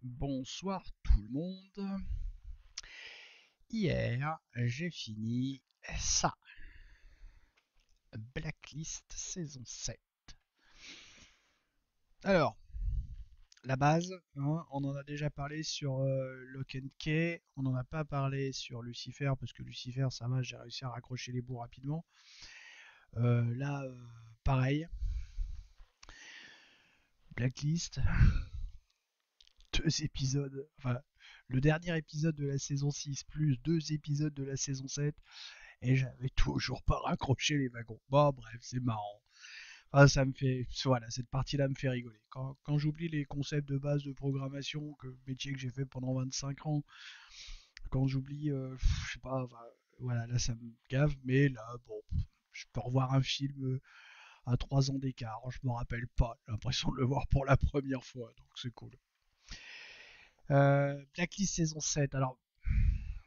Bonsoir tout le monde. Hier, j'ai fini ça. Blacklist saison 7. Alors, la base, hein, on en a déjà parlé sur Lock and Key. On n'en a pas parlé sur Lucifer, parce que Lucifer, ça va, j'ai réussi à raccrocher les bouts rapidement. Là, pareil. Blacklist, deux épisodes. Enfin, le dernier épisode de la saison 6 plus deux épisodes de la saison 7. Et j'avais toujours pas raccroché les wagons. Bon, bref, c'est marrant. Enfin, ça me fait. Voilà, cette partie-là me fait rigoler. Quand j'oublie les concepts de base de programmation, métier que j'ai fait pendant 25 ans, quand j'oublie, je sais pas, enfin, voilà, là ça me gave, mais là, bon, je peux revoir un film à 3 ans d'écart, je me rappelle pas, j'ai l'impression de le voir pour la première fois, donc c'est cool. Blacklist saison 7, alors,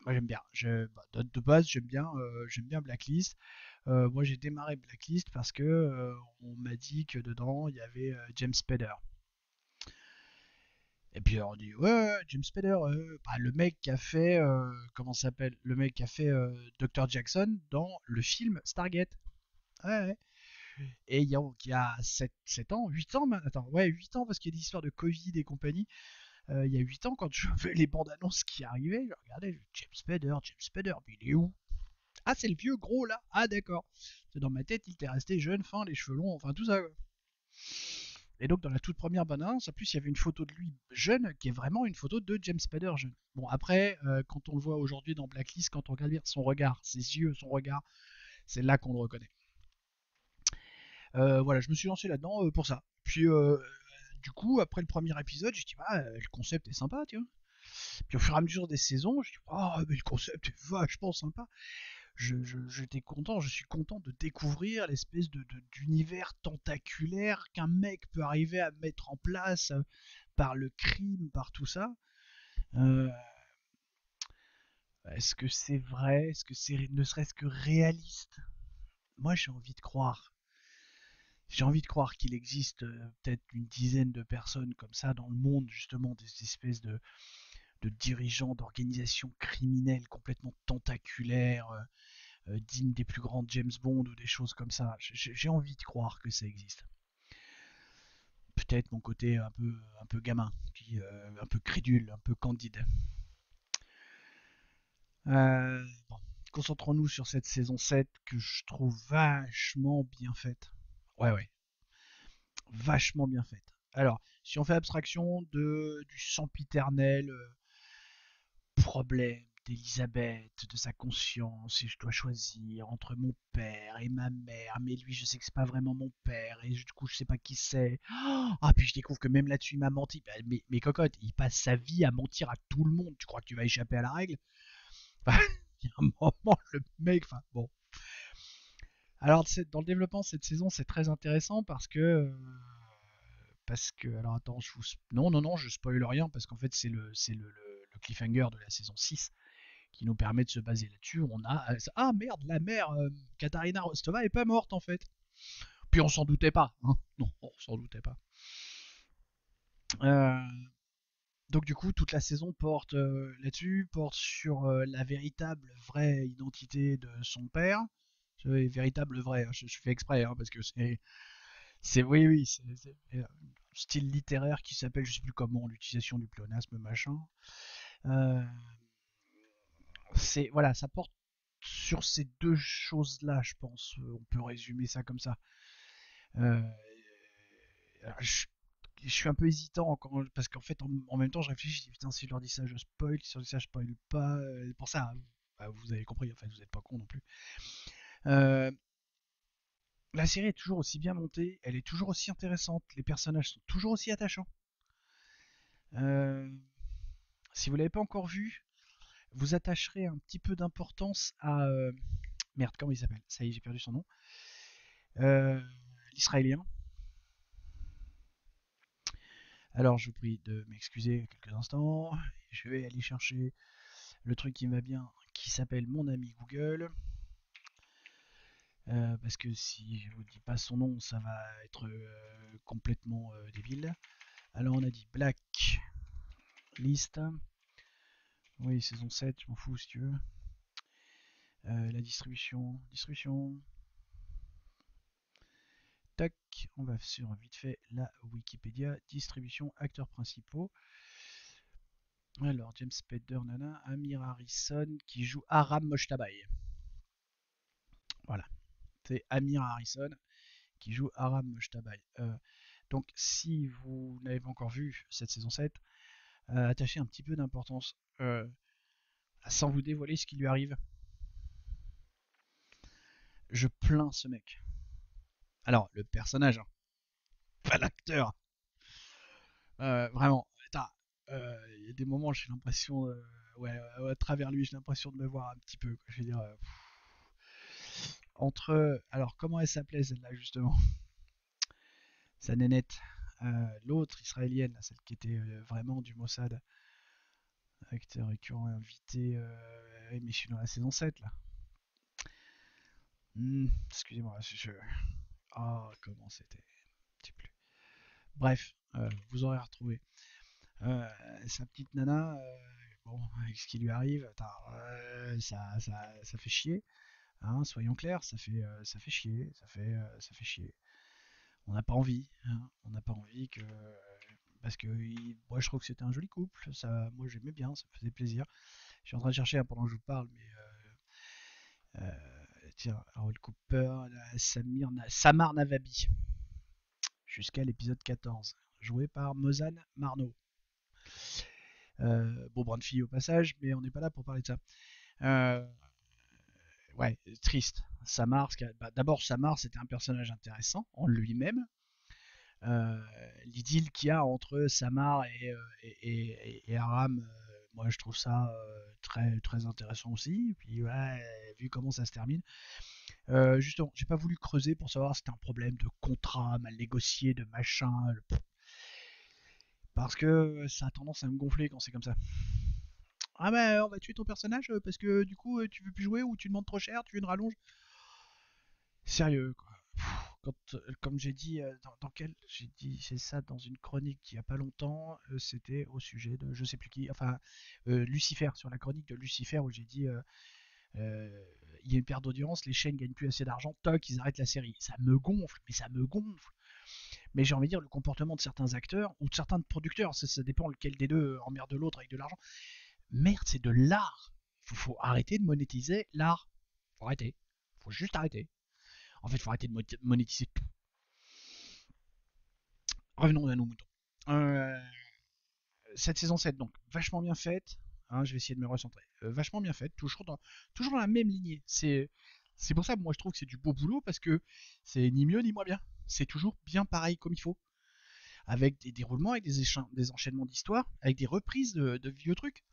moi j'aime bien, de base j'aime bien Blacklist. Moi j'ai démarré Blacklist parce que on m'a dit que dedans il y avait James Spader. Et puis on dit ouais, James Spader, bah, le mec qui a fait comment ça s'appelle, le mec qui a fait Dr Jackson dans le film Stargate. Ouais, ouais. Et il y a 7 ans, 8 ans maintenant. Attends, ouais, 8 ans parce qu'il y a l'histoire de Covid et compagnie. Il y a 8 ans quand je fais les bandes annonces qui arrivaient, je regardais James Spader, mais il est où? Ah, c'est le vieux gros là. Ah, d'accord. Dans ma tête, il était resté jeune, fin, les cheveux longs, enfin tout ça. Quoi. Et donc, dans la toute première bande-annonce, en plus, il y avait une photo de lui jeune, qui est vraiment une photo de James Spader jeune. Bon, après, quand on le voit aujourd'hui dans Blacklist, quand on regarde bien son regard, ses yeux, son regard, c'est là qu'on le reconnaît. Voilà, je me suis lancé là-dedans pour ça. Puis, du coup, après le premier épisode, j'ai dit, bah, le concept est sympa, tu vois. Puis au fur et à mesure des saisons, je dis, ah, mais le concept est vachement sympa. J'étais content, je suis content de découvrir l'espèce d'univers tentaculaire qu'un mec peut arriver à mettre en place par le crime, par tout ça. Euh, Est-ce que c'est vrai? Est-ce que c'est ne serait-ce que réaliste? Moi, j'ai envie de croire. J'ai envie de croire qu'il existe peut-être une dizaine de personnes comme ça dans le monde, justement, des espèces de dirigeants d'organisations criminelles complètement tentaculaires, dignes des plus grands James Bond ou des choses comme ça. J'ai envie de croire que ça existe. Peut-être mon côté un peu gamin, un peu crédule, un peu candide. Bon, concentrons-nous sur cette saison 7 que je trouve vachement bien faite. Ouais, ouais, vachement bien faite. Alors, si on fait abstraction du sempiternel problème d'Elisabeth, de sa conscience, et je dois choisir entre mon père et ma mère, mais lui je sais que c'est pas vraiment mon père, et du coup je sais pas qui c'est. Ah, puis je découvre que même là-dessus il m'a menti. Bah, mais cocotte, il passe sa vie à mentir à tout le monde, tu crois que tu vas échapper à la règle? Enfin, il y a un moment, le mec, enfin bon. Alors dans le développement de cette saison, c'est très intéressant parce que alors attends, non non non, je spoil rien parce qu'en fait c'est le cliffhanger de la saison 6 qui nous permet de se baser là-dessus. On a ah merde, la mère Katharina Rostova est pas morte en fait. Puis on s'en doutait pas, hein. Non, on s'en doutait pas. Euh, donc du coup, toute la saison porte là-dessus, porte sur la véritable vraie identité de son père. Véritable vrai, hein, je fais exprès hein, parce que c'est oui oui, c'est un style littéraire qui s'appelle je sais plus comment l'utilisation du pléonasme machin. Euh, c'est voilà, ça porte sur ces deux choses-là, je pense. On peut résumer ça comme ça. Euh, je suis un peu hésitant parce qu'en fait, en même temps, je réfléchis, je dis putain, si je leur dis ça, je spoil, si je leur dis ça, je spoil pas. Pour ça, bah, vous avez compris, en fait, vous n'êtes pas con non plus. Euh, la série est toujours aussi bien montée, elle est toujours aussi intéressante, les personnages sont toujours aussi attachants. Euh, si vous l'avez pas encore vu, vous attacherez un petit peu d'importance à merde, comment il s'appelle? Ça y est, j'ai perdu son nom. Euh, L'Israélien. Alors, je vous prie de m'excuser quelques instants. Je vais aller chercher le truc qui va bien, qui s'appelle mon ami Google. Parce que si je vous dis pas son nom, ça va être complètement débile. Alors, on a dit Black liste. Oui, saison 7, je m'en fous si tu veux. La distribution. Tac, on va sur vite fait la Wikipédia. Distribution, acteurs principaux. Alors, James Spader, nana, Amir Harrison qui joue Aram Moshtabai. Voilà, c'est Amir Harrison qui joue Aram Moshtabai. Donc, si vous n'avez pas encore vu cette saison 7, attachez un petit peu d'importance sans vous dévoiler ce qui lui arrive. Je plains ce mec. Alors, le personnage, hein, pas l'acteur. Vraiment, il y a des moments, j'ai l'impression, ouais, à travers lui, j'ai l'impression de me voir un petit peu. Je veux dire, entre, alors comment elle s'appelait celle-là justement, sa nénette, l'autre israélienne, celle qui était vraiment du Mossad, acteur récurrent invité, mais je suis dans la saison 7 là. Excusez-moi, oh, comment c'était, je sais plus. Bref, vous aurez retrouvé. Sa petite nana, bon, avec ce qui lui arrive, ça fait chier. Hein, soyons clairs, ça fait chier, ça fait chier. On n'a pas envie, hein, on n'a pas envie que, parce que moi je trouve que c'était un joli couple, ça, moi j'aimais bien, ça me faisait plaisir. Je suis en train de chercher hein, pendant que je vous parle, mais tiens, Harold Cooper, Samar Navabi, jusqu'à l'épisode 14, joué par Mozan Marno. Bon, brin de fille au passage, mais on n'est pas là pour parler de ça. Euh, ouais, triste. Samar, bah, d'abord Samar, c'était un personnage intéressant en lui-même. L'idylle qu'il y a entre Samar et Aram, moi je trouve ça très, très intéressant aussi. Et puis ouais, vu comment ça se termine. Justement, j'ai pas voulu creuser pour savoir si c'était un problème de contrat mal négocié, de machin. Parce que ça a tendance à me gonfler quand c'est comme ça. Ah bah on va tuer ton personnage parce que du coup tu veux plus jouer ou tu demandes trop cher, tu veux une rallonge. Sérieux quoi. Comme j'ai dit j'ai dit c'est ça dans une chronique il y a pas longtemps, c'était au sujet de je sais plus qui, enfin Lucifer, sur la chronique de Lucifer où j'ai dit il y a une perte d'audience, les chaînes gagnent plus assez d'argent, toc, ils arrêtent la série. Ça me gonfle, mais ça me gonfle. Mais j'ai envie de dire le comportement de certains acteurs ou de certains producteurs, ça dépend lequel des deux emmerde l'autre avec de l'argent. Merde, c'est de l'art. Faut arrêter de monétiser l'art. Faut arrêter. Faut juste arrêter. En fait, faut arrêter de monétiser tout. Revenons à nos moutons. Euh, cette saison 7, donc, vachement bien faite. Hein, je vais essayer de me recentrer. Vachement bien faite, toujours dans la même lignée. C'est pour ça que moi je trouve que c'est du beau boulot parce que c'est ni mieux ni moins bien. C'est toujours bien pareil comme il faut. Avec des déroulements, avec des enchaînements d'histoires, avec des reprises de vieux trucs.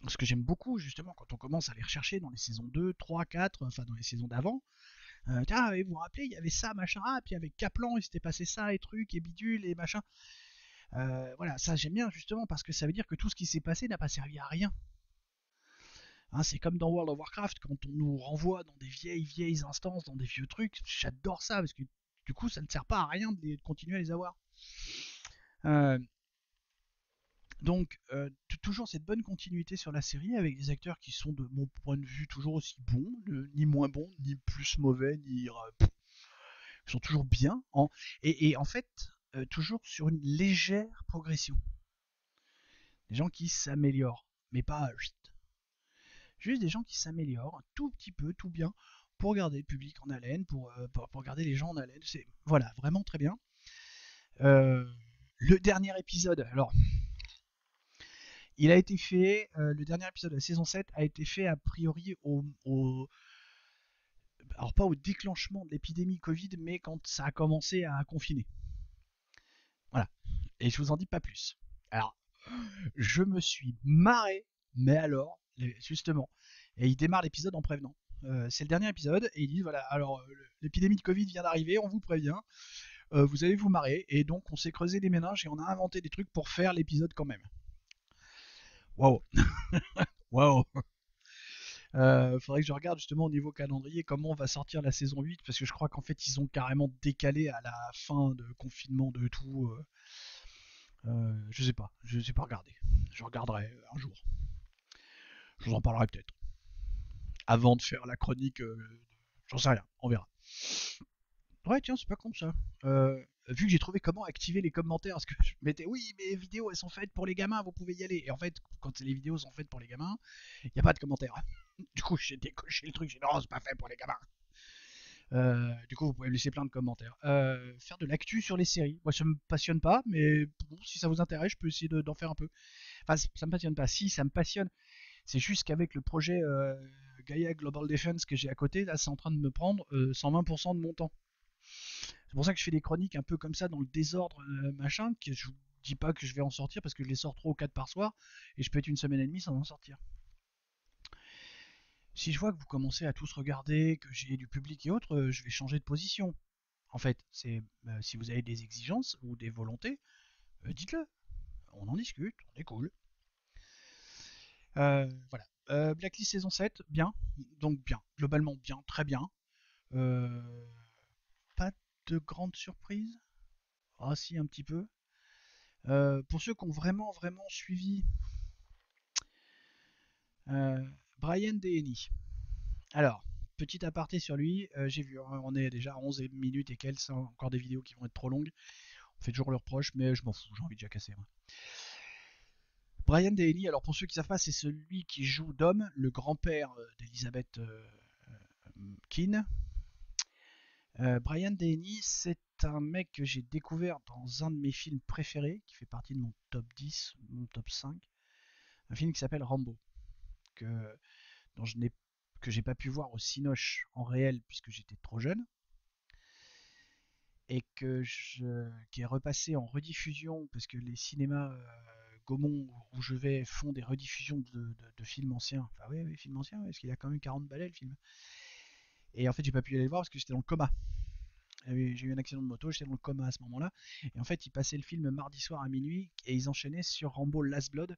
Ce que j'aime beaucoup, justement, quand on commence à les rechercher dans les saisons 2, 3, 4, enfin dans les saisons d'avant. Tiens, vous vous rappelez, il y avait ça, machin, ah, puis avec Kaplan, il s'était passé ça, et trucs, et bidule, et machin. Voilà, ça j'aime bien, justement, parce que ça veut dire que tout ce qui s'est passé n'a pas servi à rien. Hein, c'est comme dans World of Warcraft, quand on nous renvoie dans des vieilles instances, dans des vieux trucs, j'adore ça, parce que du coup, ça ne sert pas à rien de continuer à les avoir. Euh, Donc, toujours cette bonne continuité sur la série avec des acteurs qui sont, de mon point de vue, toujours aussi bons, ni moins bons, ni plus mauvais, ni. Ils sont toujours bien. Et en fait, toujours sur une légère progression. Des gens qui s'améliorent, mais pas. Juste des gens qui s'améliorent un tout petit peu, tout bien, pour garder le public en haleine, pour garder les gens en haleine. C'est, voilà, vraiment très bien. Euh, le dernier épisode, alors il a été fait, le dernier épisode de la saison 7 a été fait a priori alors pas au déclenchement de l'épidémie Covid, mais quand ça a commencé à confiner. Voilà. Et je vous en dis pas plus. Alors, je me suis marré, mais alors, justement. Et il démarre l'épisode en prévenant. C'est le dernier épisode, et il dit voilà, alors l'épidémie de Covid vient d'arriver, on vous prévient, vous allez vous marrer, et donc on s'est creusé les méninges et on a inventé des trucs pour faire l'épisode quand même. Waouh! Waouh! Faudrait que je regarde justement au niveau calendrier comment on va sortir la saison 8 parce que je crois qu'en fait ils ont carrément décalé à la fin de confinement de tout. Je sais pas, je sais pas regarder. Je regarderai un jour. Je vous en parlerai peut-être. Avant de faire la chronique, j'en sais rien, on verra. Ouais, tiens, c'est pas con ça. Vu que j'ai trouvé comment activer les commentaires, parce que je m'étais, oui, mais les vidéos elles sont faites pour les gamins, vous pouvez y aller. Et en fait, quand les vidéos sont faites pour les gamins, il n'y a pas de commentaires. Du coup, j'ai décoché le truc, j'ai dit non, c'est pas fait pour les gamins. Du coup, vous pouvez me laisser plein de commentaires. Faire de l'actu sur les séries. Moi, ça me passionne pas, mais bon, si ça vous intéresse, je peux essayer d'en faire un peu. Enfin, ça me passionne pas. Si, ça me passionne. C'est juste qu'avec le projet Gaia Global Defense que j'ai à côté, là, c'est en train de me prendre 120% de mon temps. C'est pour ça que je fais des chroniques un peu comme ça, dans le désordre, machin, que je vous dis pas que je vais en sortir parce que je les sors 3 ou 4 par soir et je peux être une semaine et demie sans en sortir. Si je vois que vous commencez à tous regarder, que j'ai du public et autres, je vais changer de position. En fait, c'est si vous avez des exigences ou des volontés, dites-le. On en discute, on est cool. Voilà. Blacklist saison 7, bien. Donc bien. Globalement bien, très bien. Euh, Pas de grande surprise. Ah si, un petit peu. Pour ceux qui ont vraiment, vraiment suivi euh, Brian Denny. Alors, petit aparté sur lui, j'ai vu, hein, on est déjà à 11 minutes et quelques, c'est encore des vidéos qui vont être trop longues. On fait toujours le reproche, mais je m'en fous, j'ai envie de jacasser. Moi. Brian Denny, alors pour ceux qui ne savent pas, c'est celui qui joue Dom, le grand-père d'Elizabeth Keane. Brian Denny, c'est un mec que j'ai découvert dans un de mes films préférés, qui fait partie de mon top 10, mon top 5, un film qui s'appelle Rambo, que, dont je n'ai que j'ai pas pu voir au Cinoche en réel puisque j'étais trop jeune, et qui est repassé en rediffusion parce que les cinémas Gaumont où je vais font des rediffusions de films anciens. Enfin oui, oui, films anciens, parce qu'il a quand même 40 balais le film. Et en fait, j'ai pas pu aller le voir parce que j'étais dans le coma. J'ai eu un accident de moto, j'étais dans le coma à ce moment-là. Et en fait, ils passaient le film mardi soir à minuit et ils enchaînaient sur Rambo Last Blood,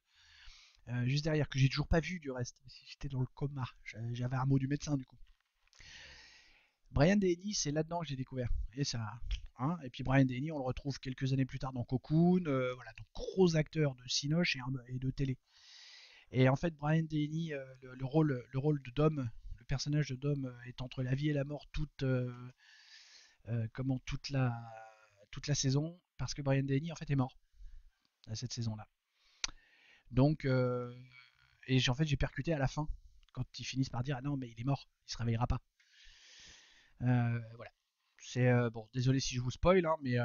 juste derrière, que j'ai toujours pas vu du reste. J'étais dans le coma. J'avais un mot du médecin du coup. Brian Denny, c'est là-dedans que j'ai découvert. Et ça. Hein, et puis Brian Denny, on le retrouve quelques années plus tard dans Cocoon, voilà, donc gros acteur de Cinoche et de télé. Et en fait, Brian Denny, le rôle de Dom, le personnage de Dom est entre la vie et la mort toute la saison, parce que Brian Denny en fait est mort à cette saison-là. Donc, et en fait, j'ai percuté à la fin quand ils finissent par dire ah non mais il est mort, il se réveillera pas. Voilà. C'est bon, désolé si je vous spoil, hein, mais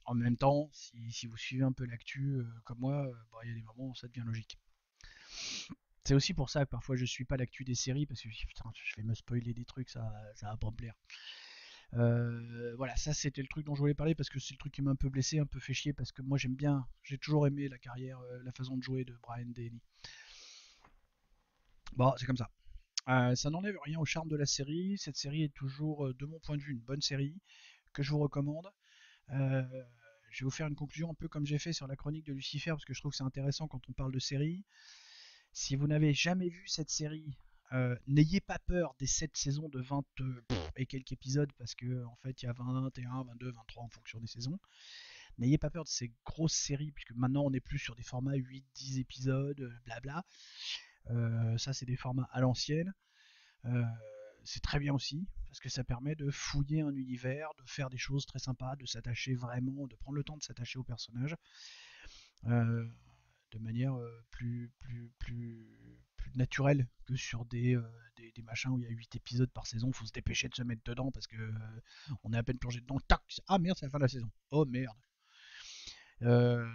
en même temps, si vous suivez un peu l'actu comme moi, bon, il y a des moments où ça devient logique. C'est aussi pour ça que parfois je suis pas l'actu des séries parce que je dis putain, je vais me spoiler des trucs, ça va pas me plaire. Voilà, ça c'était le truc dont je voulais parler parce que c'est le truc qui m'a un peu blessé, un peu fait chier parce que moi j'aime bien, j'ai toujours aimé la carrière, la façon de jouer de Brian Denny. Bon, c'est comme ça. Ça n'enlève rien au charme de la série. Cette série est toujours, de mon point de vue, une bonne série que je vous recommande. Euh, je vais vous faire une conclusion un peu comme j'ai fait sur la chronique de Lucifer parce que je trouve que c'est intéressant quand on parle de série. Si vous n'avez jamais vu cette série, n'ayez pas peur des 7 saisons de 20 et quelques épisodes parce que en fait il y a 21, 22, 23 en fonction des saisons. N'ayez pas peur de ces grosses séries puisque maintenant on est plus sur des formats 8-10 épisodes, blabla. Ça c'est des formats à l'ancienne. Euh, c'est très bien aussi parce que ça permet de fouiller un univers, de faire des choses très sympas, de s'attacher vraiment, de prendre le temps de s'attacher au personnage euh, de manière plus naturelle que sur des machins où il y a 8 épisodes par saison. Il faut se dépêcher de se mettre dedans parce que on est à peine plongé dedans. Tac, ah merde, c'est la fin de la saison. Oh merde. Euh,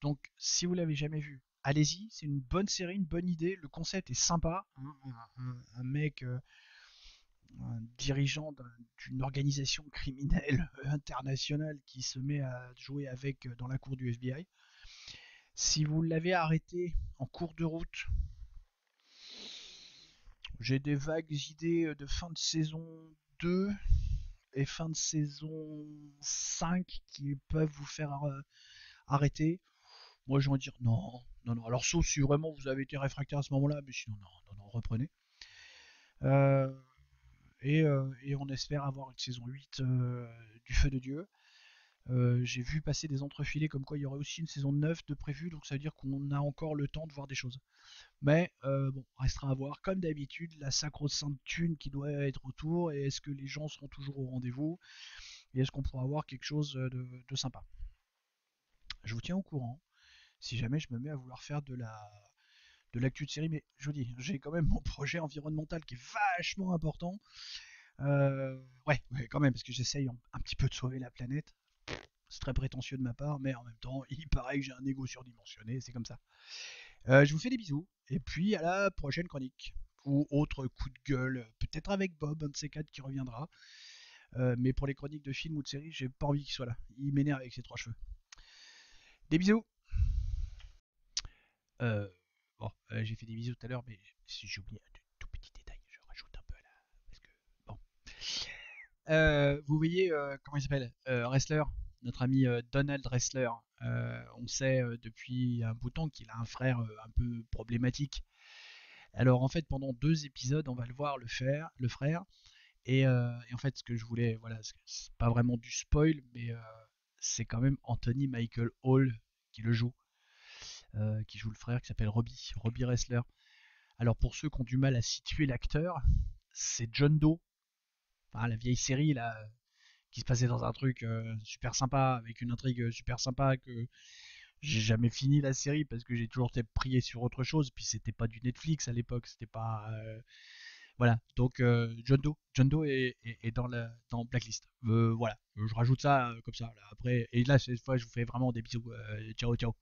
donc si vous l'avez jamais vu, allez-y, c'est une bonne série, une bonne idée. Le concept est sympa. Hein, un mec un dirigeant d'une organisation criminelle internationale qui se met à jouer avec dans la cour du FBI. Si vous l'avez arrêté en cours de route, j'ai des vagues idées de fin de saison 2 et fin de saison 5 qui peuvent vous faire arrêter. Moi j'ai envie de dire non, non, non. Alors sauf si vraiment vous avez été réfractaire à ce moment-là, mais sinon non, non, non, reprenez. Euh, et on espère avoir une saison 8 du feu de Dieu. J'ai vu passer des entrefilés comme quoi il y aurait aussi une saison 9 de prévue, donc ça veut dire qu'on a encore le temps de voir des choses. Mais bon, restera à voir. Comme d'habitude, la sacro-sainte thune qui doit être autour, et est-ce que les gens seront toujours au rendez-vous, et est-ce qu'on pourra avoir quelque chose de sympa. Je vous tiens au courant si jamais je me mets à vouloir faire de l'actu de série, mais je vous dis, j'ai quand même mon projet environnemental qui est vachement important. Ouais, quand même, parce que j'essaye un petit peu de sauver la planète. C'est très prétentieux de ma part, mais en même temps, il paraît que j'ai un ego surdimensionné, c'est comme ça. Je vous fais des bisous, et puis à la prochaine chronique. Ou autre coup de gueule, peut-être avec Bob, un de ces quatre qui reviendra. Mais pour les chroniques de films ou de séries, j'ai pas envie qu'il soit là. Il m'énerve avec ses trois cheveux. Des bisous. Euh, bon, j'ai fait des bisous tout à l'heure, mais si j'ai oublié un tout petit détail, je rajoute un peu là. Parce que, bon. Vous voyez, comment il s'appelle Wrestler, notre ami Donald Wrestler. On sait depuis un bout de temps qu'il a un frère un peu problématique. Alors en fait, pendant 2 épisodes, on va le voir le frère. Et en fait, ce que je voulais, voilà, c'est pas vraiment du spoil, mais c'est quand même Anthony Michael Hall qui le joue, qui joue le frère, qui s'appelle Robbie Wrestler. Alors pour ceux qui ont du mal à situer l'acteur, c'est John Doe, enfin, la vieille série là, qui se passait dans un truc super sympa, avec une intrigue super sympa que j'ai jamais fini la série parce que j'ai toujours été prié sur autre chose. Puis c'était pas du Netflix à l'époque, c'était pas. Voilà, donc John Doe est dans Blacklist. Voilà, je rajoute ça comme ça. Là, après, et là, cette fois, je vous fais vraiment des bisous. Ciao, ciao.